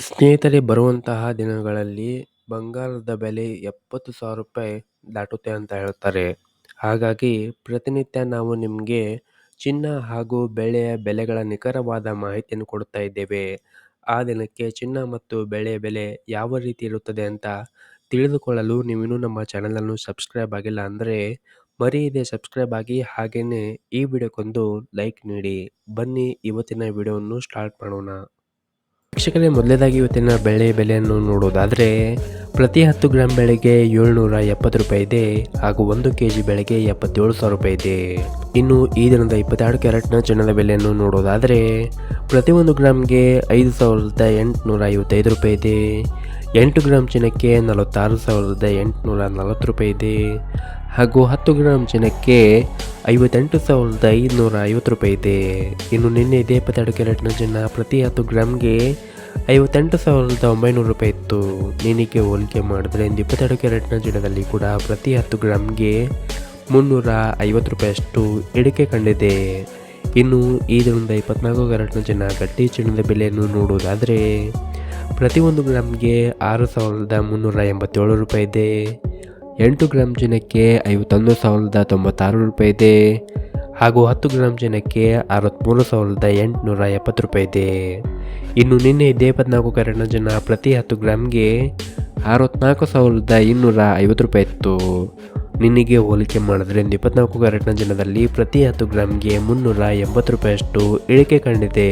ಸ್ನೇಹಿತರೆ, ಬರುವಂತಹ ದಿನಗಳಲ್ಲಿ ಬಂಗಾರದ ಬೆಲೆ 70,000 ದಾಟುತ್ತೆ ಅಂತ ಹೇಳ್ತಾರೆ. ಹಾಗಾಗಿ ಪ್ರತಿನಿತ್ಯ ನಾವು ನಿಮಗೆ ಚಿನ್ನ ಹಾಗೂ ಬೆಳ್ಳಿಯ ಬೆಲೆಗಳ ನಿಖರವಾದ ಮಾಹಿತಿಯನ್ನು ಕೊಡ್ತಾ ಇದ್ದೇವೆ. ಆ ದಿನಕ್ಕೆ ಚಿನ್ನ ಮತ್ತು ಬೆಳ್ಳಿಯ ಬೆಲೆ ಯಾವ ರೀತಿ ಇರುತ್ತದೆ ಅಂತ ತಿಳಿದುಕೊಳ್ಳಲು ನೀವಿನ್ನೂ ನಮ್ಮ ಚಾನಲನ್ನು ಸಬ್ಸ್ಕ್ರೈಬ್ ಆಗಿಲ್ಲ ಅಂದರೆ ಮರೆಯದೆ ಸಬ್ಸ್ಕ್ರೈಬ್ ಆಗಿ, ಹಾಗೆಯೇ ಈ ವಿಡಿಯೋಕ್ಕೊಂದು ಲೈಕ್ ನೀಡಿ. ಬನ್ನಿ ಇವತ್ತಿನ ವಿಡಿಯೋವನ್ನು ಸ್ಟಾರ್ಟ್ ಮಾಡೋಣ. ವೀಕ್ಷಕರೇ, ಮೊದಲನೇದಾಗಿ ಇವತ್ತಿನ ಬೆಳೆ ಬೆಲೆಯನ್ನು ನೋಡೋದಾದರೆ ಪ್ರತಿ 10 ಗ್ರಾಂ ಬೆಳೆಗೆ 770 ರೂಪಾಯಿ ಇದೆ ಹಾಗೂ 1 ಕೆಜಿ ಬೆಳೆಗೆ 77,000 ರೂಪಾಯಿ ಇದೆ. ಇನ್ನು ಈ ದಿನದ 22 ಕ್ಯಾರೆಟ್ನ ಚಿನ್ನದ ಬೆಲೆಯನ್ನು ನೋಡೋದಾದರೆ ಪ್ರತಿ 1 ಗ್ರಾಮ್ಗೆ 5,855 ರೂಪಾಯಿ ಇದೆ. 8 ಗ್ರಾಂ ಚಿನ್ನಕ್ಕೆ 46,840 ರೂಪಾಯಿ ಇದೆ ಹಾಗೂ 10 ಗ್ರಾಂ ಚಿನ್ನಕ್ಕೆ 58,550 ರೂಪಾಯಿ ಇದೆ. ಇನ್ನು ನಿನ್ನೆ ಇದೇ 22 ಕ್ಯಾರೆಟ್ನ ಚಿನ್ನ ಪ್ರತಿ 10 ಗ್ರಾಮ್ಗೆ 58,900 ರೂಪಾಯಿ ಇತ್ತು. ನಿನ್ನೆಗೆ ಹೋಲಿಕೆ ಮಾಡಿದ್ರೆ 22 ಕ್ಯಾರೆಟ್ನ ಚಿನ್ನದಲ್ಲಿ ಕೂಡ ಪ್ರತಿ 10 ಗ್ರಾಮ್ಗೆ 350 ರೂಪಾಯಿಯಷ್ಟು ಇಳಿಕೆ ಕಂಡಿದೆ. ಇನ್ನು ಈ ದಿನದ 24 ಕ್ಯಾರೆಟ್ನ ಚಿನ್ನ ಗಟ್ಟಿ ಚಿನ್ನದ ಬೆಲೆಯನ್ನು ನೋಡುವುದಾದರೆ ಪ್ರತಿ 1 ಗ್ರಾಮ್ಗೆ 6,387 ರೂಪಾಯಿ ಇದೆ. 8 ಗ್ರಾಂ ಚಿನ್ನಕ್ಕೆ 51,096 ರೂಪಾಯಿ ಇದೆ ಹಾಗೂ 10 ಗ್ರಾಂ ಚಿನ್ನಕ್ಕೆ 63,870 ರೂಪಾಯಿ ಇದೆ. ಇನ್ನು ನಿನ್ನೆ ಇದೇ 24 ಕ್ಯಾರೆಟ್ನ ಚಿನ್ನ ಪ್ರತಿ 10 ಗ್ರಾಮ್ಗೆ 64,250 ರೂಪಾಯಿ ಇತ್ತು. ನಿನ್ನೆಗೆ ಹೋಲಿಕೆ ಮಾಡಿದ್ರೆ 24 ಕ್ಯಾರೆಟ್ನ ಚಿನ್ನದಲ್ಲಿ ಪ್ರತಿ 10 ಗ್ರಾಮ್ಗೆ 380 ರೂಪಾಯಿಯಷ್ಟು ಇಳಿಕೆ ಕಂಡಿದೆ.